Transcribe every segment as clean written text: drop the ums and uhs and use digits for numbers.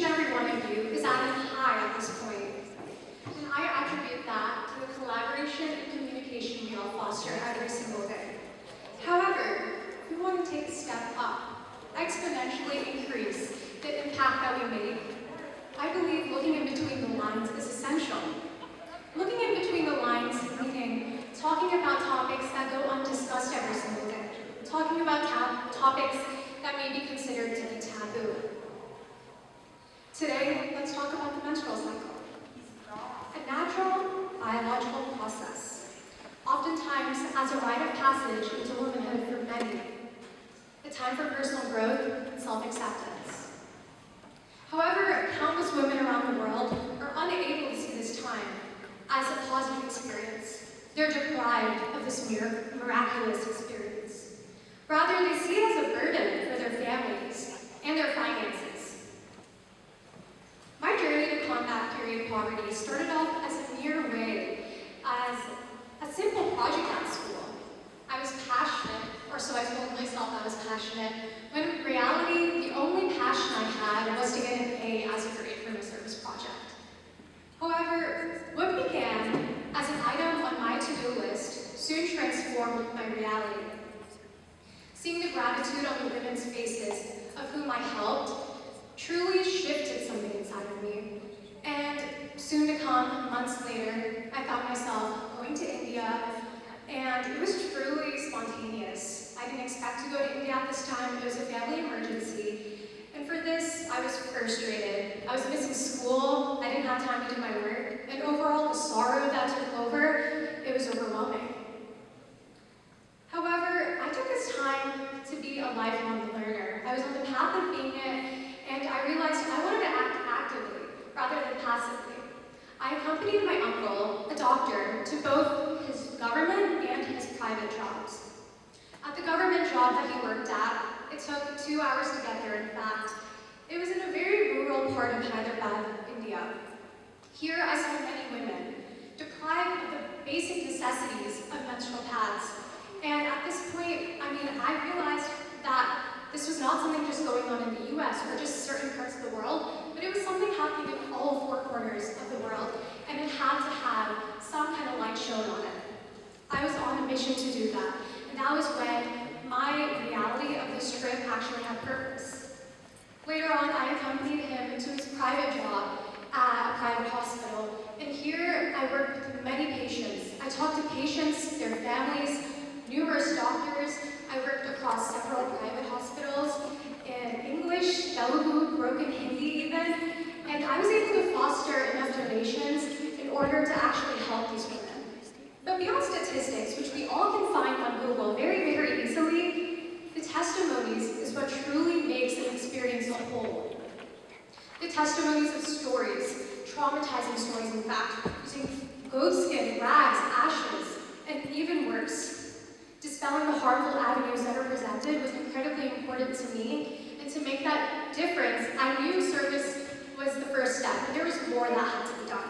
and every one of you is at a high at this point. And I attribute that to the collaboration and communication we all foster every single day. However, we want to take a step up, exponentially increase the impact that we make. I believe looking in between the lines is essential. Looking in between the lines, meaning talking about topics that go undiscussed every single day. Talking about topics that may be considered to be taboo. Today, let's talk about the menstrual cycle. A natural, biological process. Oftentimes, as a rite of passage into womanhood for many. A time for personal growth and self-acceptance. However, countless women around the world are unable to see this time as a positive experience. They're deprived of this miraculous experience. Rather, they see it as a burden for their families and their finances. My journey to combat period poverty started off as a mere way, as a simple project at school. I was passionate, or so I told myself I was passionate, when in reality, the only passion I had was to get an A as a grade from a service project. However, what began as an item on my to-do list soon transformed my reality. Seeing the gratitude on the women's faces of whom I helped truly shifted something inside of me. And soon to come, months later, I found myself going to India, and it was truly spontaneous. I didn't expect to go to India at this time. It was a family emergency. And for this, I was frustrated. I was missing school, I didn't have time to do my work, and overall, the sorrow that took over, it was overwhelming. However, I took this time to be a lifelong learner. I was on the path of being it, and I realized I wanted to act actively, rather than passively. I accompanied my uncle, a doctor, to both his government and his private jobs. At the government job that he worked at, it took 2 hours to get there, in fact. It was in a very rural part of Hyderabad, India. Here I saw many women deprived of the basic necessities of menstrual pads. And at this point, I realized that this was not something just going on in the US or just certain parts of the world, but it was something happening in all four corners of the world, and it had to have some kind of light shown on it. I was on a mission to do that, and that was when my reality of this trip actually had purpose. Later on, I accompanied him to his private job at a private hospital, and here I worked with many patients. I talked to patients, their families, numerous doctors. I worked across several private hospitals in English, Telugu, broken Hindi even, and I was able to foster enough donations in order to actually help these women. But beyond statistics, which we all can find on Google very, very easily, the testimonies is what truly makes an experience a whole. The testimonies of stories, traumatizing stories in fact, using goat skin, rags, ashes, and even worse. Dispelling the harmful avenues that are presented was incredibly important to me, and to make that difference, I knew service was the first step, but there was more that had to be done.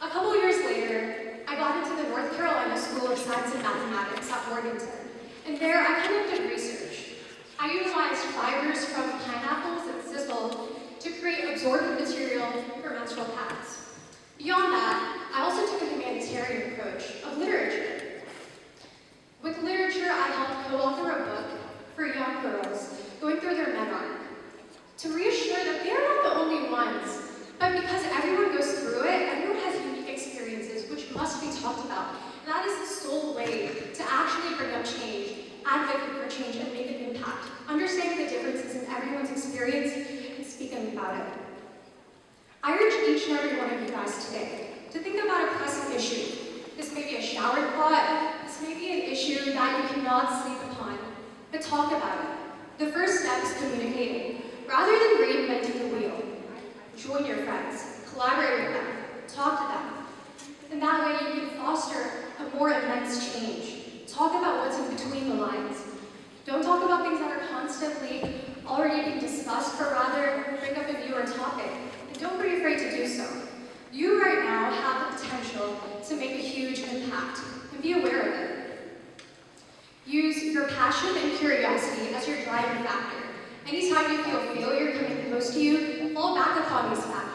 A couple years later, I got into the North Carolina School of Science and Mathematics at Morganton, and there I conducted research. I utilized fibers from pineapples and sisal to create absorbent material for menstrual pads. Beyond that, I also took a humanitarian approach of literature. With literature, I helped co-author a book for young girls going through their med arc to reassure that they are not the only ones, but because everyone goes through it, everyone has unique experiences which must be talked about. And that is the sole way to actually bring up change, advocate for change, and make an impact. Understanding the differences in everyone's experience and speaking about it. I urge each and every one of you guys today to think about a pressing issue. This may be a shower thought, this may be an issue that you cannot sleep upon, but talk about it. The first step is communicating. Rather than reinventing the wheel, join your friends, collaborate with them, talk to them. And that way you can foster a more immense change. Talk about what's in between the lines. Don't talk about things that are constantly already being discussed, but rather bring up a newer topic. And don't be afraid to do so. You right now have the potential to make a huge impact, and be aware of it. Use your passion and curiosity as your driving factor. Anytime you feel failure coming close to you, fall back upon these facts.